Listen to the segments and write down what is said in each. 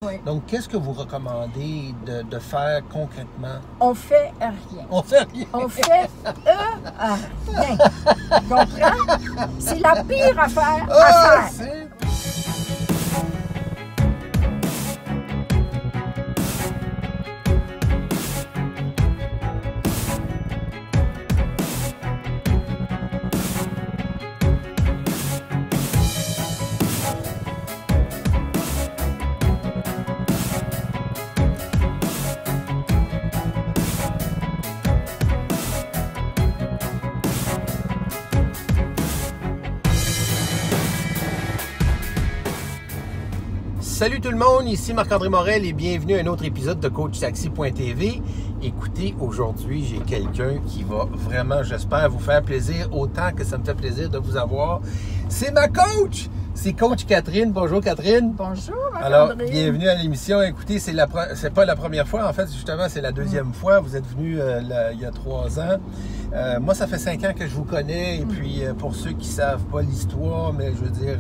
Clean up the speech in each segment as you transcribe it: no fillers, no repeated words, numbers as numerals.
Oui. Donc, qu'est-ce que vous recommandez de faire concrètement? On fait rien. On fait rien. On fait rien. Tu comprends? C'est la pire affaire à faire. Salut tout le monde, ici Marc-André Morel et bienvenue à un autre épisode de CoachTaxi.tv. Écoutez, aujourd'hui, j'ai quelqu'un qui va vraiment, j'espère, vous faire plaisir autant que ça me fait plaisir de vous avoir. C'est ma coach! C'est Coach Catherine. Bonjour Catherine. Bonjour Marc-André. Alors, bienvenue à l'émission. Écoutez, c'est pas la première fois, en fait, justement, c'est la deuxième fois. Vous êtes venu il y a 3 ans. Moi, ça fait 5 ans que je vous connais. Et puis, pour ceux qui savent pas l'histoire, mais je veux dire,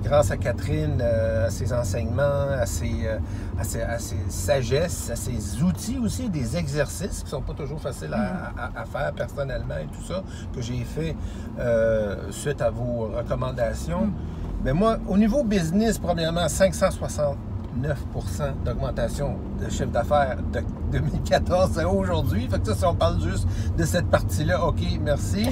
grâce à Catherine, à ses enseignements, à ses sagesses, à ses outils aussi, des exercices qui sont pas toujours faciles à faire personnellement et tout ça, que j'ai fait suite à vos recommandations. Mais moi, au niveau business, premièrement, 569% d'augmentation de chiffre d'affaires de 2014 à aujourd'hui. Fait que ça, si on parle juste de cette partie-là, OK, merci.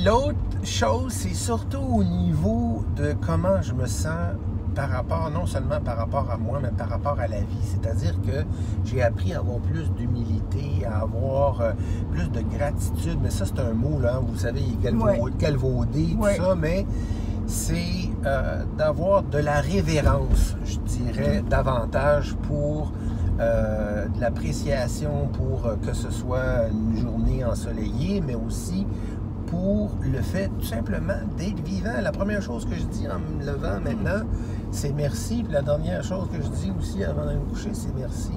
L'autre chose, c'est surtout au niveau de comment je me sens par rapport, non seulement par rapport à moi, mais par rapport à la vie. C'est-à-dire que j'ai appris à avoir plus d'humilité, à avoir plus de gratitude. Mais ça, c'est un mot, là, vous savez, il est galvaudé, tout ça, mais c'est d'avoir de la révérence, je dirais, davantage pour de l'appréciation, pour que ce soit une journée ensoleillée, mais aussi pour le fait tout simplement d'être vivant. La première chose que je dis en me levant maintenant, c'est merci. Puis la dernière chose que je dis aussi avant d'aller me coucher, c'est merci.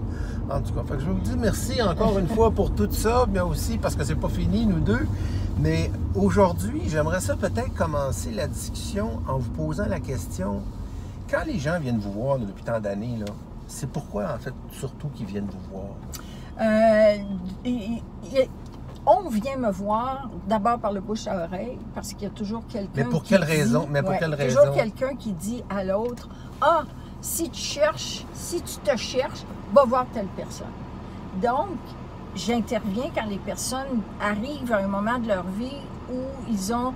En tout cas, fait que je vais vous dire merci encore une fois pour tout ça, mais aussi parce que c'est pas fini, nous deux. Mais aujourd'hui, j'aimerais ça peut-être commencer la discussion en vous posant la question, quand les gens viennent vous voir là, depuis tant d'années, là, c'est pourquoi en fait surtout qu'ils viennent vous voir? On vient me voir d'abord par le bouche à oreille, parce qu'il y a toujours quelqu'un Mais pour quelle raison? Mais pour quelle raison? Toujours quelqu'un qui dit à l'autre, « Ah, si tu te cherches, va voir telle personne. » Donc, j'interviens quand les personnes arrivent à un moment de leur vie où ils ont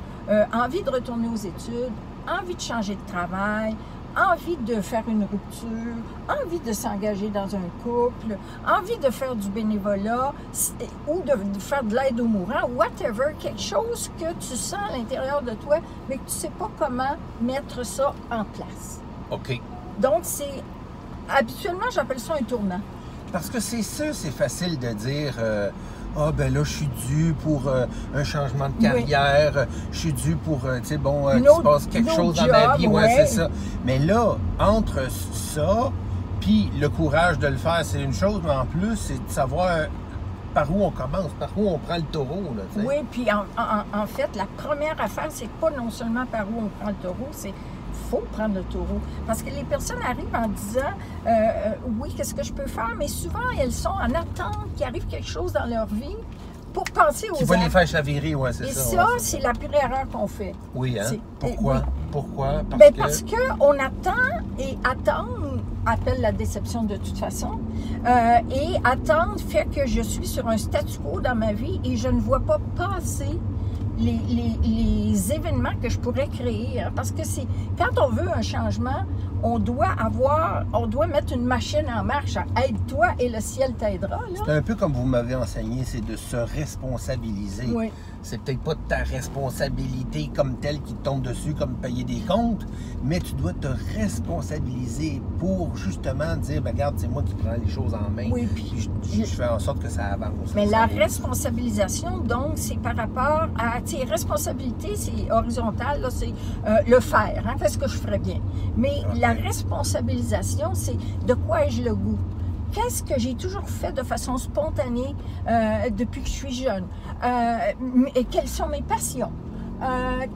envie de retourner aux études, envie de changer de travail, envie de faire une rupture, envie de s'engager dans un couple, envie de faire du bénévolat ou de faire de l'aide aux mourants, whatever, quelque chose que tu sens à l'intérieur de toi, mais que tu ne sais pas comment mettre ça en place. OK. Donc, habituellement, j'appelle ça un tournant. Parce que c'est ça, c'est facile de dire ah ben là, je suis dû pour un changement de carrière, je suis dû pour, tu sais, bon, qu'il se passe quelque chose dans ma vie, c'est ça. Mais là, entre ça, puis le courage de le faire, c'est une chose, mais en plus, c'est de savoir par où on commence, par où on prend le taureau, là, tu sais. Oui, puis en fait, la première affaire, c'est pas non seulement par où on prend le taureau, c'est faut prendre le taureau. Parce que les personnes arrivent en disant oui, qu'est-ce que je peux faire? Mais souvent, elles sont en attente qu'il arrive quelque chose dans leur vie pour penser aux autres. Qui va les faire chavirer, oui, c'est ça. Et ça, c'est la pire erreur qu'on fait. Oui, hein? Pourquoi? Oui. Pourquoi? Parce qu'on attend et attendre appelle la déception de toute façon. Et attendre fait que je suis sur un statu quo dans ma vie et je ne vois pas passer les événements que je pourrais créer. Hein, parce que quand on veut un changement, on doit mettre une machine en marche. Aide-toi et le ciel t'aidera. C'est un peu comme vous m'avez enseigné, c'est de se responsabiliser. Oui. C'est peut-être pas ta responsabilité comme telle qui te tombe dessus, comme payer des comptes, mais tu dois te responsabiliser pour justement dire, ben, regarde, c'est moi qui prends les choses en main. Oui, puis je fais en sorte que ça avance. Mais la responsabilisation, donc, c'est par rapport à tes responsabilités, c'est horizontal, là, c'est le faire, hein, qu'est-ce que je ferais bien. Mais la responsabilisation, c'est de quoi ai-je le goût? Qu'est-ce que j'ai toujours fait de façon spontanée depuis que je suis jeune? Et quelles sont mes passions?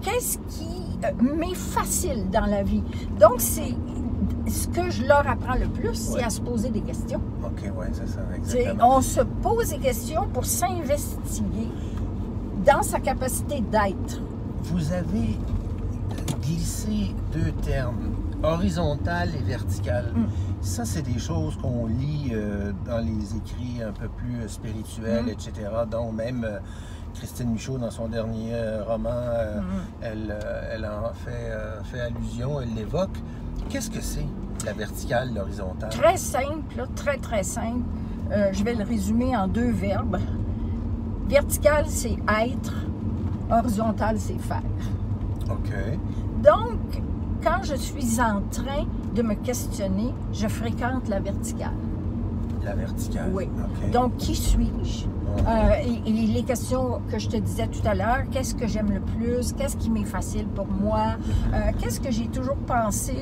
Qu'est-ce qui m'est facile dans la vie? Donc, c'est ce que je leur apprends le plus, c'est à se poser des questions. OK, oui, c'est ça, T'sais, exactement. on se pose des questions pour s'investiguer dans sa capacité d'être. Vous avez glissé 2 termes, horizontal et vertical. Ça, c'est des choses qu'on lit dans les écrits un peu plus spirituels, etc. Donc, même Christine Michaud, dans son dernier roman, elle en fait allusion, elle l'évoque. Qu'est-ce que c'est, la verticale, l'horizontale? Très simple, là, très, très simple. Je vais le résumer en 2 verbes. Vertical, c'est être. Horizontal, c'est faire. OK. Donc, quand je suis en train de me questionner, je fréquente la verticale. La verticale. Oui. OK. Donc, qui suis-je? Et les questions que je te disais tout à l'heure, qu'est-ce que j'aime le plus? Qu'est-ce qui m'est facile pour moi? Qu'est-ce que j'ai toujours pensé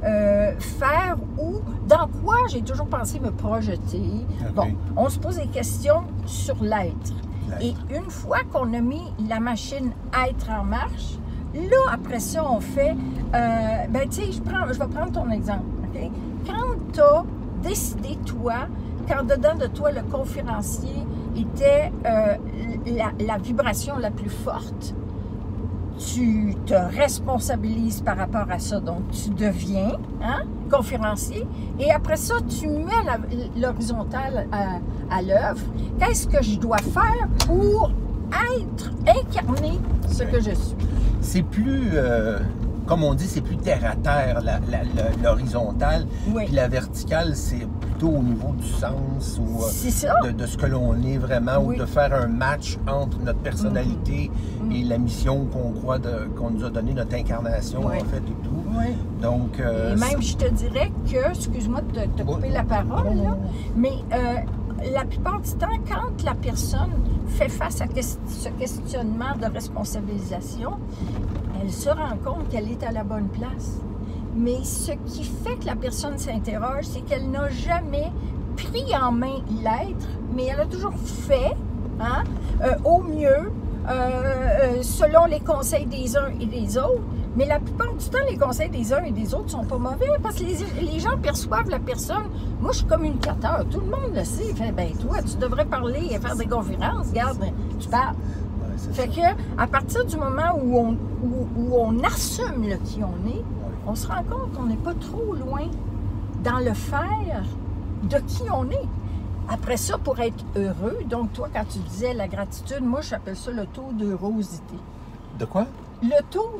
faire ou dans quoi j'ai toujours pensé me projeter? OK. Bon, on se pose des questions sur l'être. Et une fois qu'on a mis la machine être en marche, là, après ça, on fait... ben, tu sais, je vais prendre ton exemple. Okay? Quand tu as décidé, toi, quand dedans de toi, le conférencier était la vibration la plus forte, tu te responsabilises par rapport à ça. Donc, tu deviens conférencier. Et après ça, tu mets l'horizontale à l'œuvre. Qu'est-ce que je dois faire pour incarner ce que je suis? C'est plus, comme on dit, c'est plus terre à terre, l'horizontale. Oui. Puis la verticale, c'est plutôt au niveau du sens ou C'est ça. de ce que l'on est vraiment, Oui. ou de faire un match entre notre personnalité et la mission qu'on nous a donnée, notre incarnation, Oui. en fait, et tout. Oui. Donc, Et même, je te dirais que, excuse-moi de te couper la parole, là, mais la plupart du temps, quand la personne fait face à ce questionnement de responsabilisation, elle se rend compte qu'elle est à la bonne place. Mais ce qui fait que la personne s'interroge, c'est qu'elle n'a jamais pris en main l'être, mais elle a toujours fait au mieux, selon les conseils des uns et des autres. Mais la plupart du temps, les conseils des uns et des autres sont pas mauvais parce que les gens perçoivent la personne. Moi, je suis communicateur. Tout le monde le sait. Il fait, ben toi, tu devrais parler et faire des conférences. Regarde, tu parles. ouais, Fait que, à partir du moment où on assume qui on est, on se rend compte qu'on n'est pas trop loin dans le faire de qui on est. Après ça, pour être heureux, donc toi, quand tu disais la gratitude, moi, j'appelle ça le taux d'heurosité. De quoi? Le taux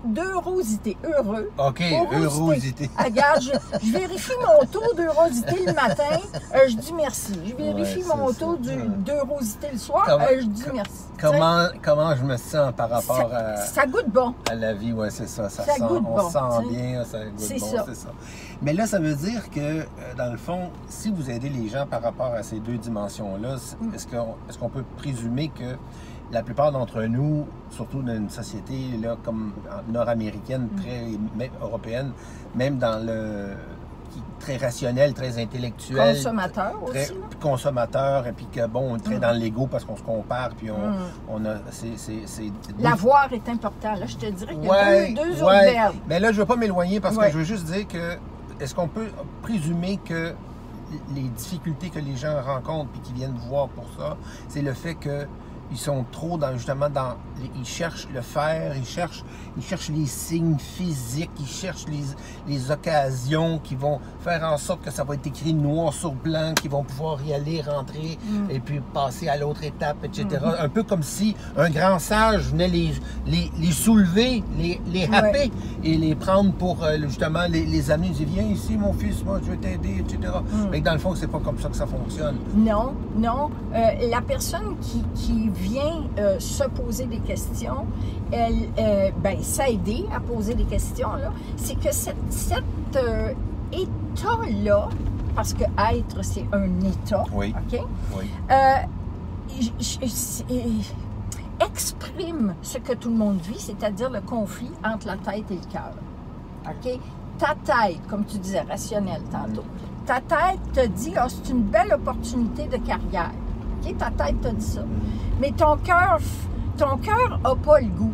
d'heurosité, heureux. OK, heurosité. Regarde, je vérifie mon taux d'heurosité le matin, je dis merci. Je vérifie mon taux d'heurosité le soir, je dis merci. Comment je me sens par rapport ça goûte bon. À la vie, oui, c'est ça. Ça goûte on bon, se sent t'sais. bien, ça goûte C'est bon, ça. c'est ça. Mais là, ça veut dire que, dans le fond, si vous aidez les gens par rapport à ces 2 dimensions-là, est-ce qu'on peut présumer que la plupart d'entre nous, surtout dans une société là, comme nord-américaine, très européenne, même dans le très rationnel, très intellectuel, Consommateur très aussi. Là. consommateur, et puis que bon, on est très dans l'ego parce qu'on se compare, puis on a L'avoir est important. Là, je te dirais qu'il y a ouais, deux autres verbes. Mais là, je ne veux pas m'éloigner parce que je veux juste dire que est-ce qu'on peut présumer que les difficultés que les gens rencontrent et qui viennent vous voir pour ça, c'est le fait que ils sont trop ils cherchent le faire, ils cherchent les signes physiques, ils cherchent les occasions qui vont faire en sorte que ça va être écrit noir sur blanc, qu'ils vont pouvoir y aller, rentrer et puis passer à l'autre étape, etc. Un peu comme si un grand sage venait les soulever, les happer et les prendre pour justement les amener. Il dit, viens ici mon fils, moi je vais t'aider, etc. Mais dans le fond, c'est pas comme ça que ça fonctionne. Non. La personne qui vient se poser des questions, elle, s'aider à poser des questions, c'est que cet état-là, parce que être, c'est un état, OK? Oui. Exprime ce que tout le monde vit, c'est-à-dire le conflit entre la tête et le cœur. OK? Ta tête, comme tu disais, rationnelle tantôt, ta tête te dit, c'est une belle opportunité de carrière. OK? Ta tête te dit ça. Mais ton cœur n'a pas le goût.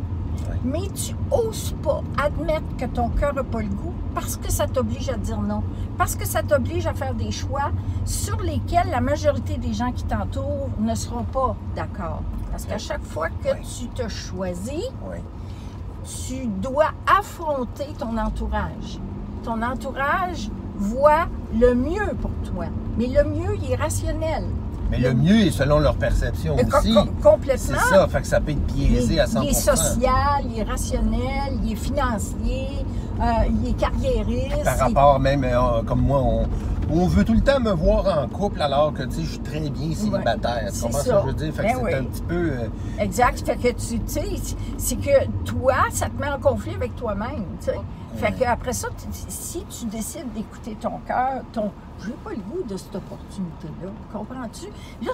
Ouais. Mais tu n'oses pas admettre que ton cœur n'a pas le goût parce que ça t'oblige à dire non. Parce que ça t'oblige à faire des choix sur lesquels la majorité des gens qui t'entourent ne seront pas d'accord. Parce qu'à chaque fois que tu te choisis, tu dois affronter ton entourage. Ton entourage voit le mieux pour toi. Mais le mieux, il est rationnel. Mais le mieux est selon leur perception aussi. Complètement. C'est ça, fait que ça peut être biaisé à 100%. Il est social, il est rationnel, il est financier, il est carriériste. Par rapport même, comme moi, on veut tout le temps me voir en couple alors que, tu sais, je suis très bien célibataire. Tu comprends ce que je veux dire? Fait que c'est un petit peu... Exact. Fait que tu sais, c'est que toi, ça te met en conflit avec toi-même, tu sais. Fait qu'après ça, si tu décides d'écouter ton cœur, je n'ai pas le goût de cette opportunité-là, comprends-tu? Là,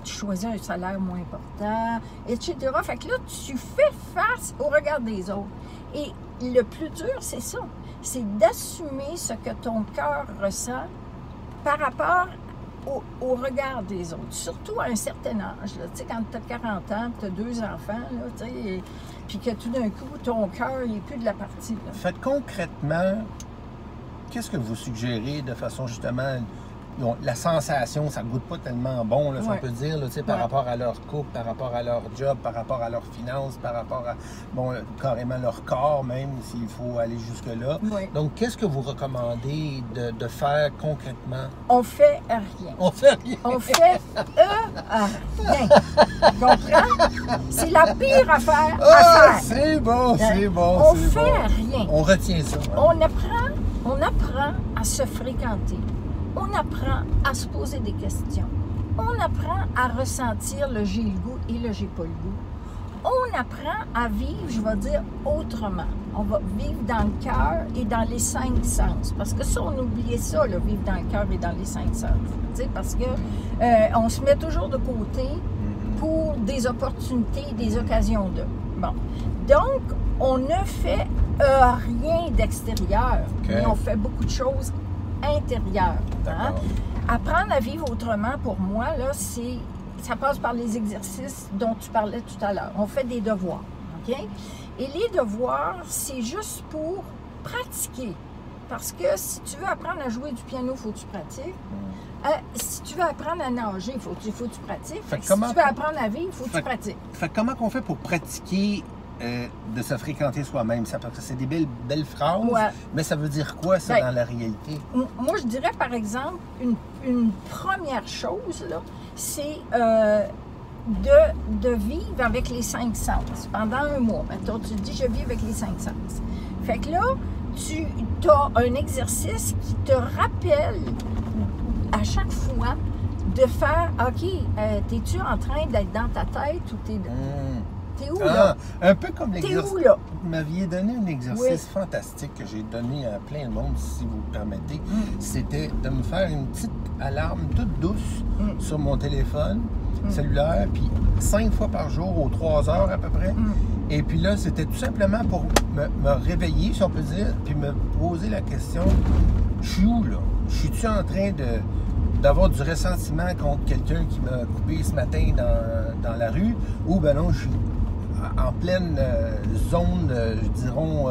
tu choisis un salaire moins important, etc. Fait que là, tu fais face au regard des autres. Et le plus dur, c'est ça. C'est d'assumer ce que ton cœur ressent par rapport au regard des autres. Surtout à un certain âge. Tu sais, quand tu as 40 ans, tu as 2 enfants, là, tu sais, puis que tout d'un coup, ton cœur n'est plus de la partie. Là. Faites concrètement, qu'est-ce que vous suggérez de façon justement... La sensation, ça ne goûte pas tellement bon, là, si on peut dire, là, par rapport à leur couple, par rapport à leur job, par rapport à leurs finances, par rapport à, carrément leur corps même, s'il faut aller jusque-là. Donc, qu'est-ce que vous recommandez de faire concrètement? On fait rien. On fait rien? On fait rien. Tu comprends? C'est la pire affaire à faire. C'est bon, c'est bon. On fait rien. On retient ça. Hein? On apprend à se fréquenter. On apprend à se poser des questions. On apprend à ressentir le j'ai le goût et le j'ai pas le goût. On apprend à vivre, je vais dire, autrement. On va vivre dans le cœur et dans les 5 sens. Parce que ça, on oubliait ça, là, vivre dans le cœur et dans les 5 sens. Tu sais, parce que on se met toujours de côté pour des opportunités, des occasions de. Bon. Donc, on ne fait rien d'extérieur, mais on fait beaucoup de choses intérieures. Hein? Apprendre à vivre autrement, pour moi, là, ça passe par les exercices dont tu parlais tout à l'heure. On fait des devoirs, OK? Et les devoirs, c'est juste pour pratiquer. Parce que si tu veux apprendre à jouer du piano, il faut que tu pratiques. Si tu veux apprendre à nager, il faut que tu pratiques. Si tu veux apprendre à vivre, il faut que tu pratiques. Fait comment on fait pour pratiquer de se fréquenter soi-même? C'est des belles phrases, mais ça veut dire quoi, ça, dans la réalité? Moi, je dirais, par exemple, une première chose, là, c'est de vivre avec les 5 sens pendant un mois. Mettons, tu te dis, je vis avec les 5 sens. Fait que là, tu as un exercice qui te rappelle à chaque fois de faire, OK, t'es-tu en train d'être dans ta tête ou t'es où, là? Un peu comme l'exercice. T'es où, là? Vous m'aviez donné un exercice fantastique que j'ai donné à plein de monde, si vous le permettez. C'était de me faire une petite alarme toute douce sur mon téléphone cellulaire, puis 5 fois par jour, aux 3 heures à peu près. Et puis là, c'était tout simplement pour me réveiller, si on peut dire, puis me poser la question, je suis où, là? Je suis-tu en train d'avoir du ressentiment contre quelqu'un qui m'a coupé ce matin dans la rue, ou ben non, je suis en pleine zone, dirons,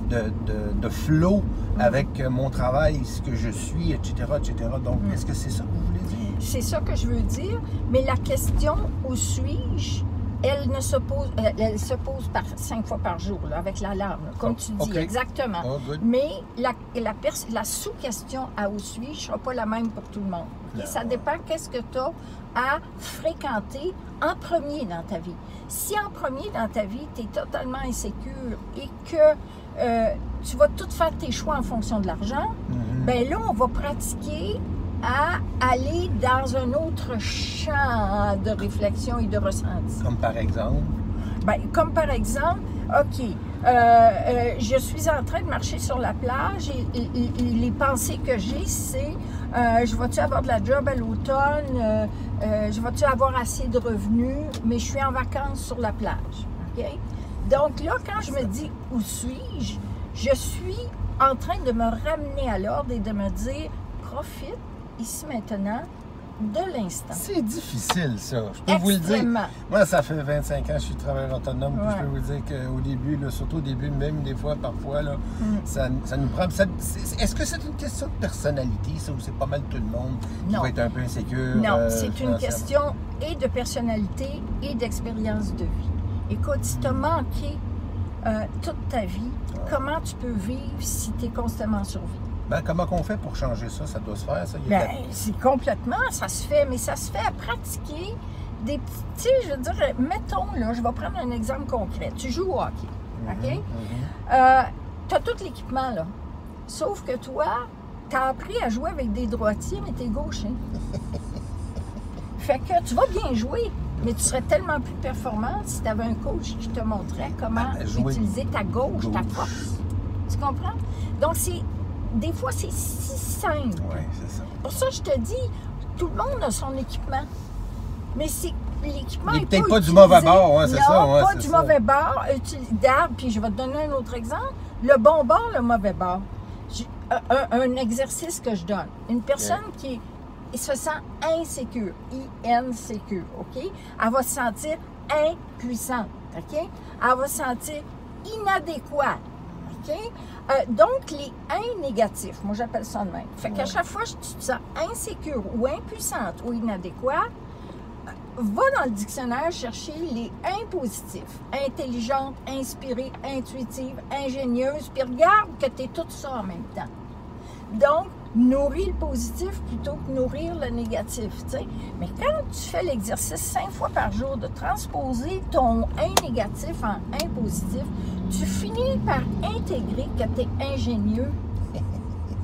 de flow avec mon travail, ce que je suis, etc., etc. Donc, est-ce que c'est ça que vous voulez dire? C'est ça que je veux dire, mais la question « où suis-je » elle se pose 5 fois par jour, là, avec l'alarme, comme tu dis, exactement. Mais la sous-question à où suis-je ne sera pas la même pour tout le monde. Ça dépend qu'est-ce que tu as à fréquenter en premier dans ta vie. Si en premier dans ta vie, tu es totalement insécure et que tu vas tout faire tes choix en fonction de l'argent, bien là, on va pratiquer à aller dans un autre champ de réflexion et de ressenti. Comme par exemple? Bien, comme par exemple, OK, je suis en train de marcher sur la plage et les pensées que j'ai, c'est je vais-tu avoir de la job à l'automne, je vais-tu avoir assez de revenus, mais je suis en vacances sur la plage. OK? Donc là, quand je me dis où suis-je, je suis en train de me ramener à l'ordre et de me dire profite ici maintenant de l'instant. C'est difficile, ça. Je peux vous le dire. Moi, ça fait 25 ans que je suis travailleur autonome. Puis je peux vous dire qu'au début, là, surtout au début, même des fois, parfois, là, ça nous prend... Est-ce que c'est une question de personnalité, ça, ou c'est pas mal tout le monde qui va être un peu insécure? Non, c'est une question et de personnalité et d'expérience de vie. Écoute, si tu as manqué toute ta vie, comment tu peux vivre si tu es constamment sur vie? Ben, comment on fait pour changer ça? Ça doit se faire, ça? C'est complètement, ça se fait, mais ça se fait à pratiquer des petits, tu sais, je veux dire, mettons, là, je vais prendre un exemple concret. Tu joues au hockey, OK? Tu as tout l'équipement, là. Sauf que toi, tu as appris à jouer avec des droitiers, mais tu es gaucher. Fait que tu vas bien jouer, mais tu serais tellement plus performant si tu avais un coach qui te montrait comment utiliser ta gauche, ta force. Tu comprends? Donc, des fois, c'est si simple. Oui, c'est ça. Pour ça, je te dis, tout le monde a son équipement. Mais l'équipement il n'est peut-être pas du mauvais bord, hein, c'est ça. Non, pas du mauvais bord. Puis je vais te donner un autre exemple. Le bon bord, le mauvais bord. Un exercice que je donne. Une personne qui se sent insécure, I-N-sécure, OK? Elle va se sentir impuissante, OK? Elle va se sentir inadéquate. OK? Donc, les « négatifs, moi j'appelle ça de même. Fait qu'à chaque fois que tu te sens insécure ou impuissante ou inadéquate, va dans le dictionnaire chercher les positifs. Intelligente, inspirée, intuitive, ingénieuse, puis regarde que tu es tout ça en même temps. Donc, nourris le positif plutôt que nourrir le négatif, tu sais. Mais quand tu fais l'exercice 5 fois par jour de transposer ton négatif en positif, tu finis par intégrer que tu es ingénieux.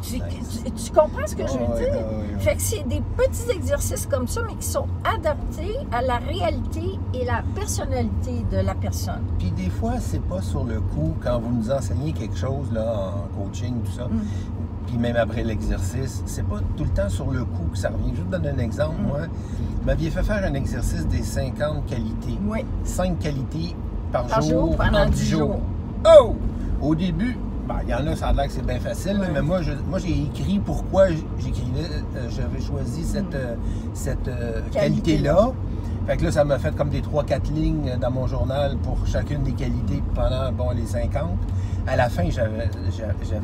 Tu comprends ce que je veux dire? Fait que c'est des petits exercices comme ça, mais qui sont adaptés à la réalité et la personnalité de la personne. Puis des fois, c'est pas sur le coup, quand vous nous enseignez quelque chose là, en coaching, tout ça, puis même après l'exercice, c'est pas tout le temps sur le coup que ça revient. Je vais te donner un exemple. Moi, vous m'aviez fait faire un exercice des 50 qualités. Oui. 5 qualités par jour pendant 10 jours. Oh! Au début, il y en a, ça a l'air que c'est bien facile, mais moi j'ai écrit pourquoi j'avais choisi cette qualité-là. Fait que là, ça m'a fait comme des 3-4 lignes dans mon journal pour chacune des qualités pendant les 50. À la fin, j'avais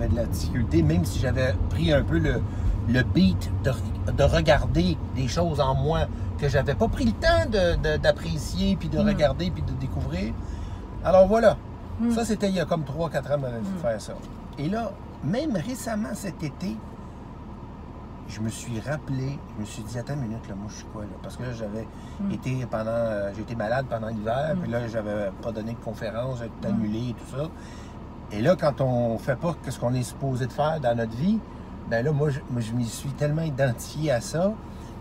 de la difficulté, même si j'avais pris un peu le beat de regarder des choses en moi que j'avais pas pris le temps d'apprécier, puis de regarder, puis de découvrir. Alors voilà. Ça, c'était il y a comme 3-4 ans, m'avait fait faire ça. Et là, même récemment cet été, je me suis rappelé, je me suis dit, attends une minute, là, moi, je suis quoi, là? Parce que là, j'avais été malade pendant l'hiver, puis là, j'avais pas donné de conférence, j'ai tout annulé et tout ça. Et là, quand on fait pas ce qu'on est supposé de faire dans notre vie, ben là, moi, je m'y suis tellement identifié à ça,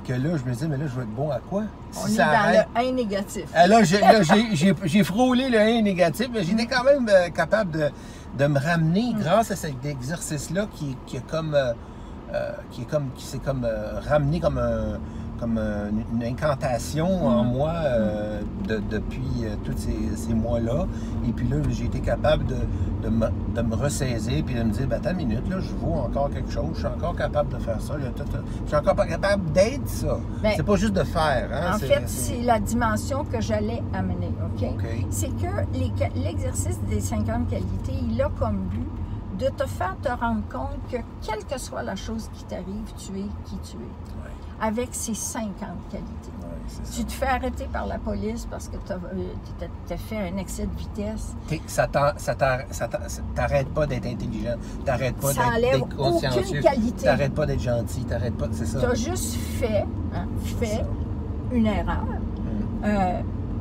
que là, je me disais, mais là, je vais être bon à quoi? On est dans le 1 négatif. Là, j'ai frôlé le 1 négatif, mais j'étais quand même capable de me ramener grâce à cet exercice-là qui s'est comme ramené comme une incantation en moi depuis tous ces mois-là. Et puis là, j'ai été capable de me ressaisir puis de me dire, attends une minute, là, je vaux encore quelque chose, je suis encore capable de faire ça, je suis encore pas capable d'être ça. C'est pas juste de faire. Hein? En fait, c'est la dimension que j'allais amener, OK? C'est que l'exercice des 50 qualités, il a comme but de te faire te rendre compte que quelle que soit la chose qui t'arrive, tu es qui tu es. Avec ces 50 qualités. Tu te fais arrêter par la police parce que tu as fait un excès de vitesse. Ça t'arrête pas d'être intelligent, t'arrête pas d'être consciencieux, t'arrête pas d'être gentil, t'arrête pas, c'est ça. Tu as juste fait une erreur.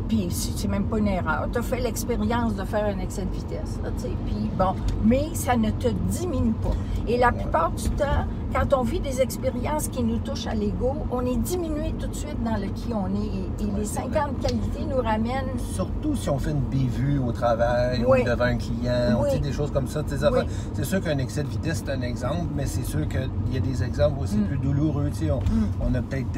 Puis c'est même pas une erreur. Tu as fait l'expérience de faire un excès de vitesse. Puis bon, mais ça ne te diminue pas. Et la plupart du temps, quand on vit des expériences qui nous touchent à l'ego, on est diminué tout de suite dans le qui on est. Et les 50 qualités nous ramènent... Surtout si on fait une bévue au travail ou devant un client, des choses comme ça. C'est sûr qu'un excès de vitesse, c'est un exemple, mais c'est sûr qu'il y a des exemples aussi plus douloureux. On a peut-être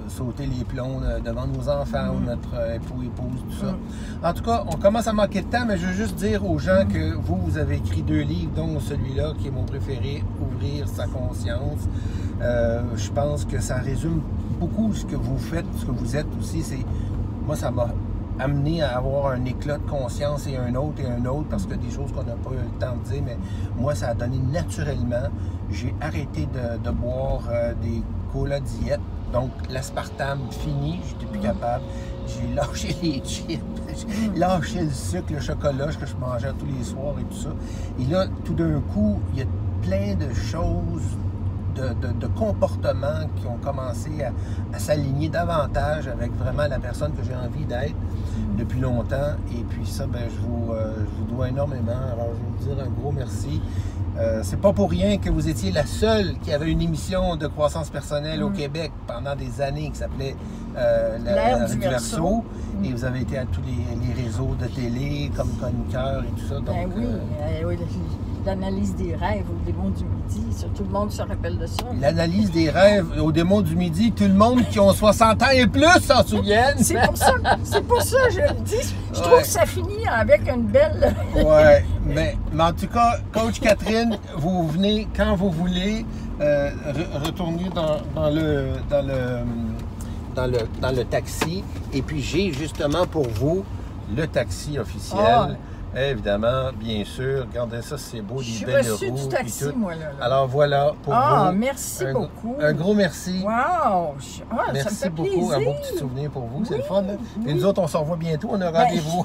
sauté les plombs devant nos enfants ou notre époux, épouse, tout ça. En tout cas, on commence à manquer de temps, mais je veux juste dire aux gens que vous avez écrit 2 livres, dont celui-là qui est mon préféré, Ouvrir sa conscience. Je pense que ça résume beaucoup ce que vous faites, ce que vous êtes aussi. Moi, ça m'a amené à avoir un éclat de conscience et un autre, parce que des choses qu'on n'a pas eu le temps de dire, mais moi, ça a donné naturellement. J'ai arrêté de boire des cola diète, donc l'aspartame fini, j'étais plus capable. J'ai lâché les chips, j'ai lâché le sucre, le chocolat que je mangeais tous les soirs et tout ça. Et là, tout d'un coup, il y a plein de choses, de comportements qui ont commencé à s'aligner davantage avec vraiment la personne que j'ai envie d'être depuis longtemps. Et puis ça, ben, je vous dois énormément. Alors, je vais vous dire un gros merci. C'est pas pour rien que vous étiez la seule qui avait une émission de croissance personnelle au Québec pendant des années qui s'appelait l'ère du Verseau. Et vous avez été à tous les réseaux de télé comme chroniqueur et tout ça. Donc, ben oui, l'analyse des rêves au démon du midi, tout le monde se rappelle de ça. L'analyse des rêves au démon du midi, tout le monde qui ont 60 ans et plus s'en souviennent. C'est pour ça que je le dis. Je trouve que ça finit avec une belle... Oui, mais en tout cas, Coach Catherine, vous venez quand vous voulez, retourner dans le taxi. Et puis j'ai justement pour vous le taxi officiel. Évidemment, bien sûr. Regardez ça, c'est beau, des belles roues. Du taxi, moi, là. Alors voilà, pour vous. Merci beaucoup. Un gros merci. Wow! Merci ça me fait beaucoup. plaisir. Un beau petit souvenir pour vous. C'est le fun. Hein? Et nous autres, on se revoit bientôt. On a rendez-vous.